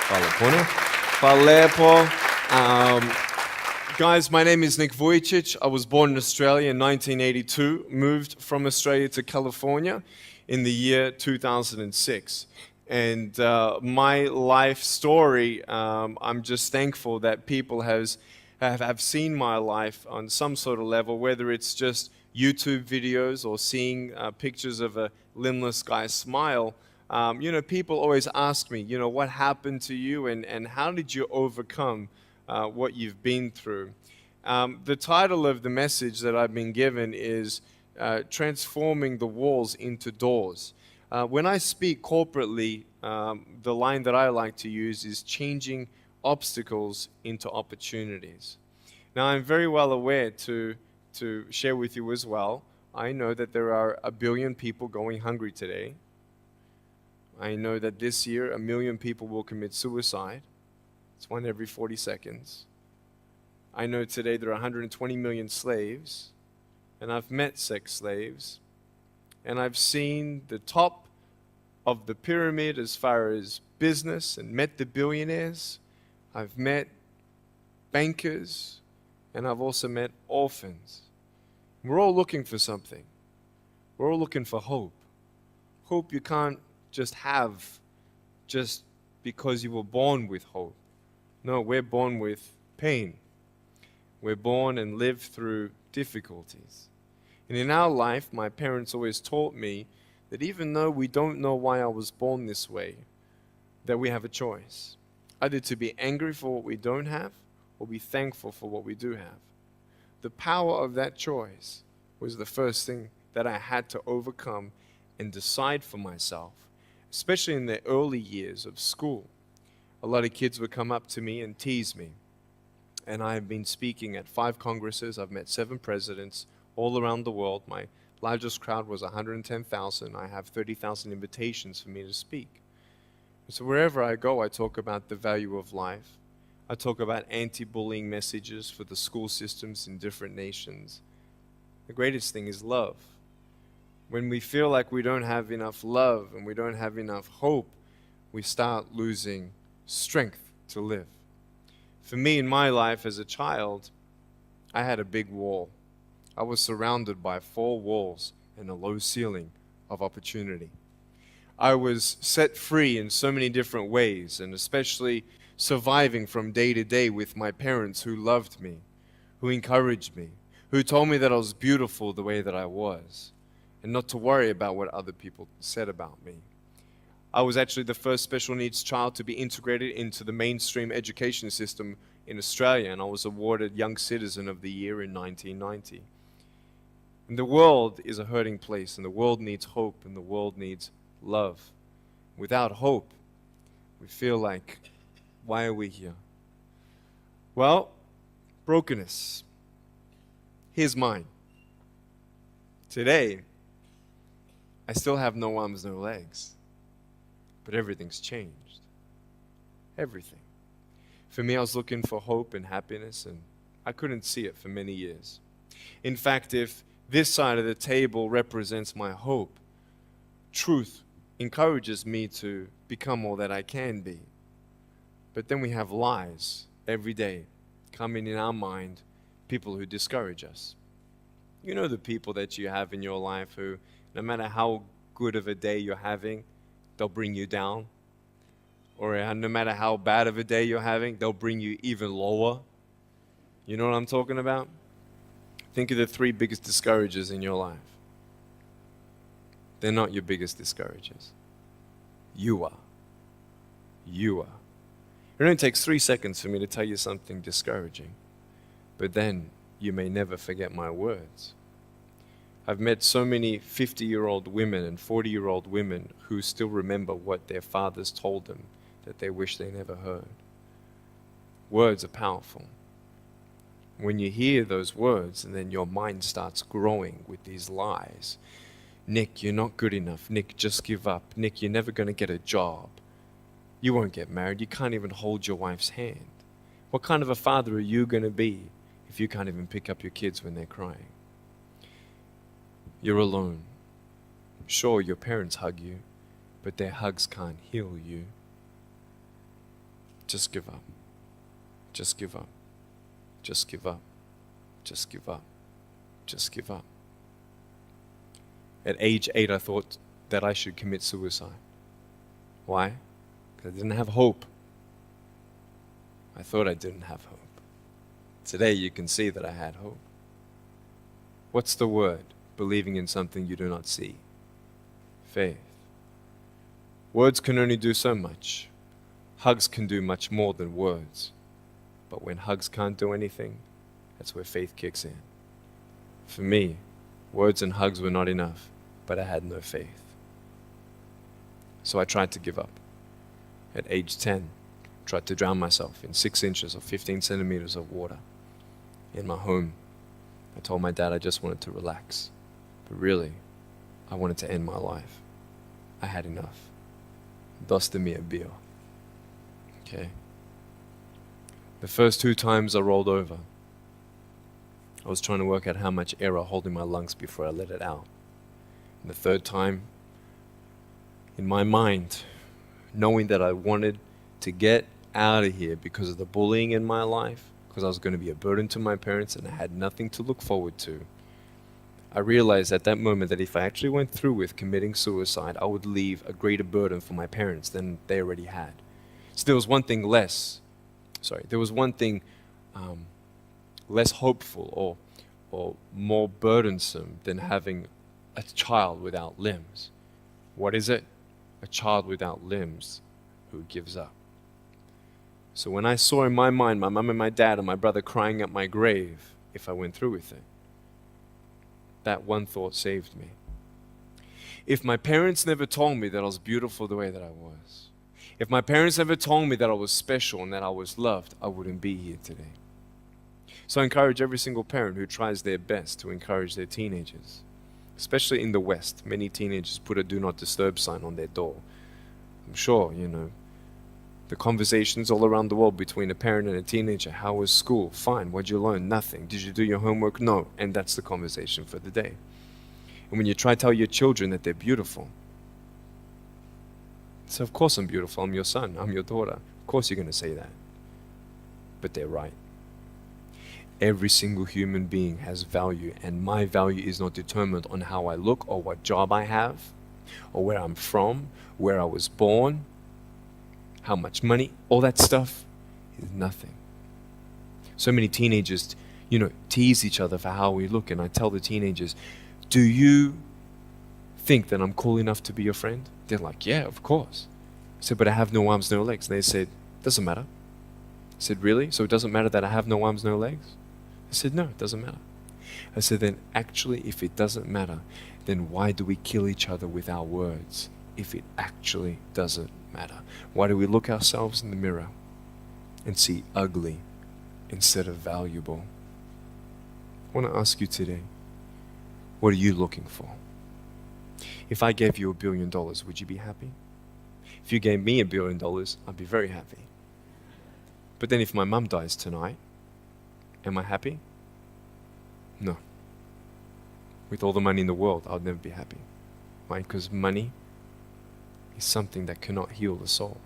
Hvala puno. Guys, my name is Nick Vujicic. I was born in Australia in 1982, moved from Australia to California in the year 2006. And my life story, I'm just thankful that people have seen my life on some sort of level, whether it's just YouTube videos or seeing pictures of a limbless guy's smile. People always ask me, what happened to you and how did you overcome what you've been through? The title of the message that I've been given is Transforming the Walls into Doors. When I speak corporately, the line that I like to use is changing obstacles into opportunities. Now, I'm very well aware to share with you as well, I know that there are 1 billion people going hungry today. I know that this year 1 million people will commit suicide. It's 1 every 40 seconds. I know today there are 120 million slaves, and I've met sex slaves, and I've seen the top of the pyramid as far as business and met the billionaires. I've met bankers, and I've also met orphans. We're all looking for something. We're all looking for hope. Hope you can't just have just because you were born with hope. No, we're born with pain. We're born and live through difficulties. And in our life, my parents always taught me that even though we don't know why I was born this way, that we have a choice. Either to be angry for what we don't have, or be thankful for what we do have. The power of that choice was the first thing that I had to overcome and decide for myself, especially in the early years of school. A lot of kids would come up to me and tease me. And I have been speaking at 5 congresses. I've met 7 presidents all around the world. My largest crowd was 110,000. I have 30,000 invitations for me to speak. So wherever I go, I talk about the value of life. I talk about anti-bullying messages for the school systems in different nations. The greatest thing is love. When we feel like we don't have enough love and we don't have enough hope, we start losing strength to live. For me, in my life as a child, I had a big wall. I was surrounded by 4 walls and a low ceiling of opportunity. I was set free in so many different ways, and especially surviving from day to day with my parents who loved me, who encouraged me, who told me that I was beautiful the way that I was, and not to worry about what other people said about me. I was actually the first special needs child to be integrated into the mainstream education system in Australia, and I was awarded Young Citizen of the Year in 1990. And the world is a hurting place, and the world needs hope, and the world needs love. Without hope, we feel like, why are we here? Well, brokenness. Here's mine. Today, I still have no arms, no legs. But everything's changed. Everything. For me, I was looking for hope and happiness, and I couldn't see it for many years. In fact, if this side of the table represents my hope, truth encourages me to become all that I can be. But then we have lies every day coming in our mind, people who discourage us. You know the people that you have in your life who, no matter how good of a day you're having, they'll bring you down. Or no matter how bad of a day you're having, they'll bring you even lower. You know what I'm talking about? Think of the 3 biggest discouragers in your life. They're not your biggest discouragers. You are. You are. It only takes 3 seconds for me to tell you something discouraging, but then you may never forget my words. I've met so many 50-year-old women and 40-year-old women who still remember what their fathers told them that they wish they never heard. Words are powerful. When you hear those words and then your mind starts growing with these lies. Nick, you're not good enough. Nick, just give up. Nick, you're never going to get a job. You won't get married. You can't even hold your wife's hand. What kind of a father are you going to be if you can't even pick up your kids when they're crying? You're alone. Sure, your parents hug you, but their hugs can't heal you. Just give up. Just give up. Just give up. Just give up. Just give up. At age 8, I thought that I should commit suicide. Why? Because I didn't have hope. I thought I didn't have hope. Today you can see that I had hope. What's the word? Believing in something you do not see. Faith. Words can only do so much. Hugs can do much more than words. But when hugs can't do anything, that's where faith kicks in. For me, words and hugs were not enough, but I had no faith. So I tried to give up. At age 10, tried to drown myself in 6 inches or 15 centimeters of water. In my home, I told my dad I just wanted to relax. But really, I wanted to end my life. I had enough. Dosta mi bio. Okay. The first 2 times I rolled over, I was trying to work out how much air I hold in my lungs before I let it out. And the 3rd time, in my mind, knowing that I wanted to get out of here because of the bullying in my life, because I was going to be a burden to my parents and I had nothing to look forward to, I realized at that moment that if I actually went through with committing suicide, I would leave a greater burden for my parents than they already had. So there was one thing less hopeful or more burdensome than having a child without limbs. What is it? A child without limbs who gives up. So when I saw in my mind my mum and my dad and my brother crying at my grave if I went through with it, that one thought saved me. If my parents never told me that I was beautiful the way that I was, if my parents never told me that I was special and that I was loved, I wouldn't be here today. So I encourage every single parent who tries their best to encourage their teenagers. Especially in the West, many teenagers put a do not disturb sign on their door. I'm sure, the conversations all around the world between a parent and a teenager. How was school? Fine. What'd you learn? Nothing. Did you do your homework? No. And that's the conversation for the day. And when you try to tell your children that they're beautiful, so of course I'm beautiful. I'm your son. I'm your daughter. Of course you're going to say that. But they're right. Every single human being has value, and my value is not determined on how I look or what job I have or where I'm from, where I was born, how much money. All that stuff is nothing. So many teenagers, tease each other for how we look, and I tell the teenagers, do you think that I'm cool enough to be your friend? They're like, yeah, of course. I said, but I have no arms, no legs. And they said, doesn't matter. I said, really? So it doesn't matter that I have no arms, no legs? I said, no, it doesn't matter. I said, then actually, if it doesn't matter, then why do we kill each other with our words if it actually doesn't matter? Why do we look ourselves in the mirror and see ugly instead of valuable? I want to ask you today, what are you looking for? If I gave you $1 billion, would you be happy? If you gave me $1 billion, I'd be very happy. But then if my mum dies tonight, am I happy? No. With all the money in the world, I'd never be happy. Why? Because money is something that cannot heal the soul.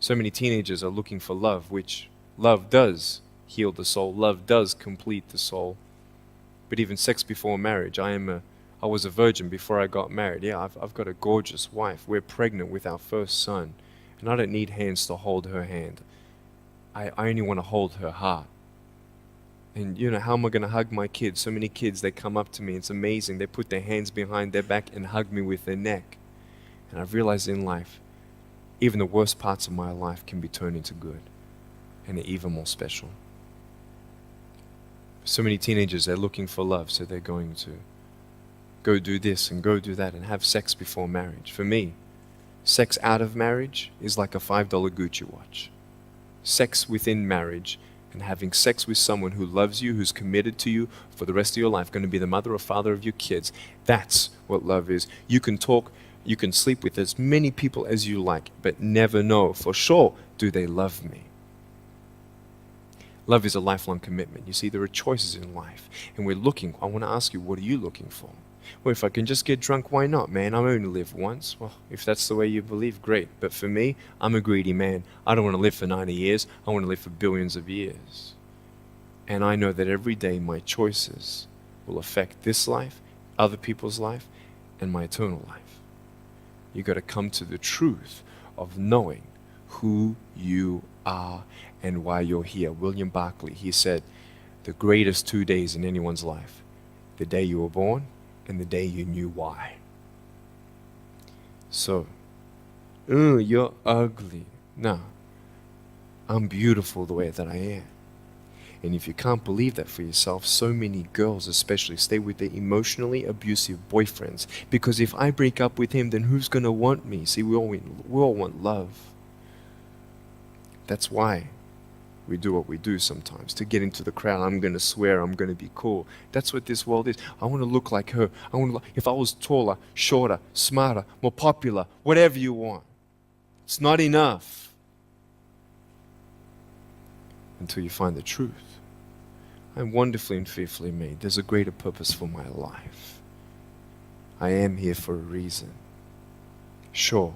So many teenagers are looking for love, which love does heal the soul. Love does complete the soul. But even sex before marriage, I was a virgin before I got married. Yeah, I've got a gorgeous wife. We're pregnant with our first son. And I don't need hands to hold her hand. I only want to hold her heart. And how am I going to hug my kids? So many kids, they come up to me. It's amazing. They put their hands behind their back and hug me with their neck. And I've realized in life, even the worst parts of my life can be turned into good. And they're even more special. So many teenagers, they're looking for love. So they're going to go do this and go do that and have sex before marriage. For me, sex out of marriage is like a $5 Gucci watch. Sex within marriage and having sex with someone who loves you, who's committed to you for the rest of your life, going to be the mother or father of your kids. That's what love is. You can talk, you can sleep with as many people as you like, but never know for sure, do they love me? Love is a lifelong commitment. You see, there are choices in life, and we're looking. I want to ask you, what are you looking for? Well, if I can just get drunk, why not, man? I only live once. Well, if that's the way you believe, great. But for me, I'm a greedy man. I don't want to live for 90 years. I want to live for billions of years. And I know that every day my choices will affect this life, other people's life, and my eternal life. You got to come to the truth of knowing who you are and why you're here. William Barclay, he said, the greatest 2 days in anyone's life, the day you were born and the day you knew why. So, you're ugly. No, I'm beautiful the way that I am. And if you can't believe that for yourself, so many girls especially stay with their emotionally abusive boyfriends. Because if I break up with him, then who's going to want me? See, we all want love. That's why we do what we do sometimes. To get into the crowd, I'm going to swear, I'm going to be cool. That's what this world is. I want to look like her. If I was taller, shorter, smarter, more popular, whatever you want. It's not enough until you find the truth. I'm wonderfully and fearfully made. There's a greater purpose for my life. I am here for a reason. Sure,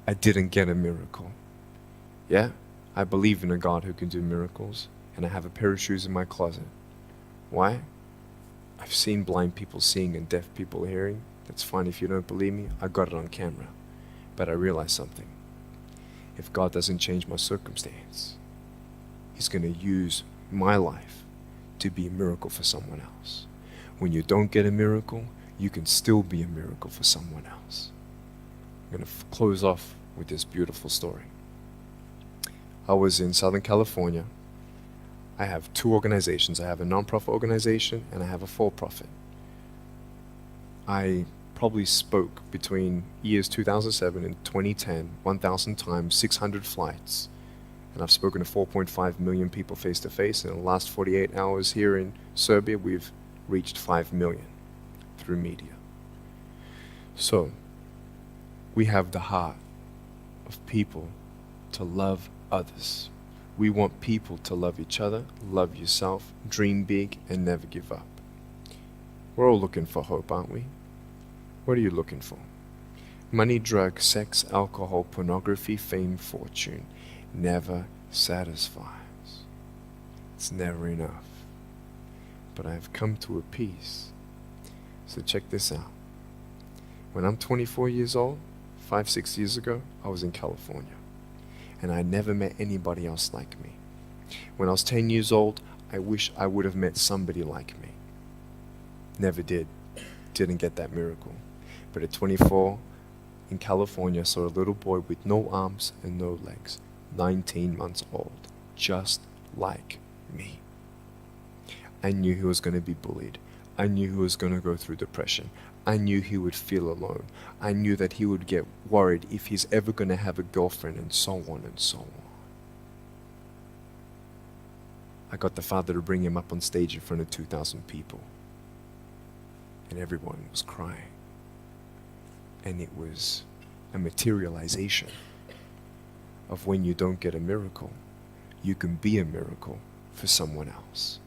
I didn't get a miracle. Yeah, I believe in a God who can do miracles, and I have a pair of shoes in my closet. Why? I've seen blind people seeing and deaf people hearing. That's fine if you don't believe me. I got it on camera. But I realized something. If God doesn't change my circumstance, He's going to use my life to be a miracle for someone else. When you don't get a miracle, you can still be a miracle for someone else. I'm going to close off with this beautiful story. I was in Southern California. I have two organizations. I have a non-profit organization and I have a for-profit. I probably spoke between years 2007 and 2010, 1,000 times, 600 flights. And I've spoken to 4.5 million people face to face. In the last 48 hours here in Serbia, we've reached 5 million through media. So, we have the heart of people to love others. We want people to love each other, love yourself, dream big, and never give up. We're all looking for hope, aren't we? What are you looking for? Money, drugs, sex, alcohol, pornography, fame, fortune. Never satisfies. It's never enough. But I have come to a peace. So check this out. When I'm 24 years old, 5-6 years ago, I was in California. And I never met anybody else like me. When I was 10 years old, I wish I would have met somebody like me. Never did. Didn't get that miracle. But at 24, in California, I saw a little boy with no arms and no legs. 19 months old, just like me. I knew he was going to be bullied. I knew he was going to go through depression. I knew he would feel alone. I knew that he would get worried if he's ever going to have a girlfriend, and so on and so on. I got the father to bring him up on stage in front of 2,000 people. And everyone was crying. And it was a materialization of when you don't get a miracle, you can be a miracle for someone else.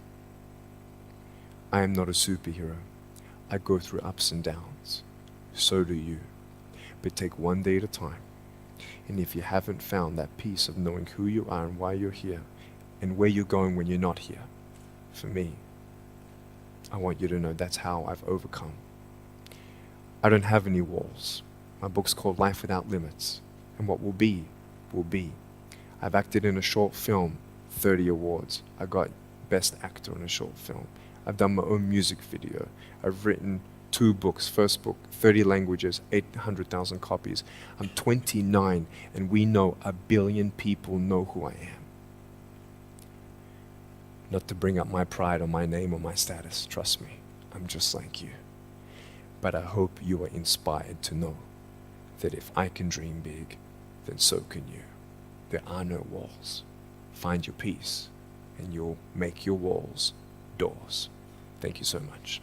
I am not a superhero. I go through ups and downs. So do you. But take one day at a time. And if you haven't found that peace of knowing who you are and why you're here, and where you're going when you're not here, for me, I want you to know that's how I've overcome. I don't have any walls. My book's called Life Without Limits. And what will be. I've acted in a short film, 30 awards. I got Best Actor in a short film. I've done my own music video. I've written 2 books. First book, 30 languages, 800,000 copies. I'm 29 and we know 1 billion people know who I am. Not to bring up my pride or my name or my status, trust me, I'm just like you. But I hope you are inspired to know that if I can dream big, then so can you. There are no walls. Find your peace, and you'll make your walls doors. Thank you so much.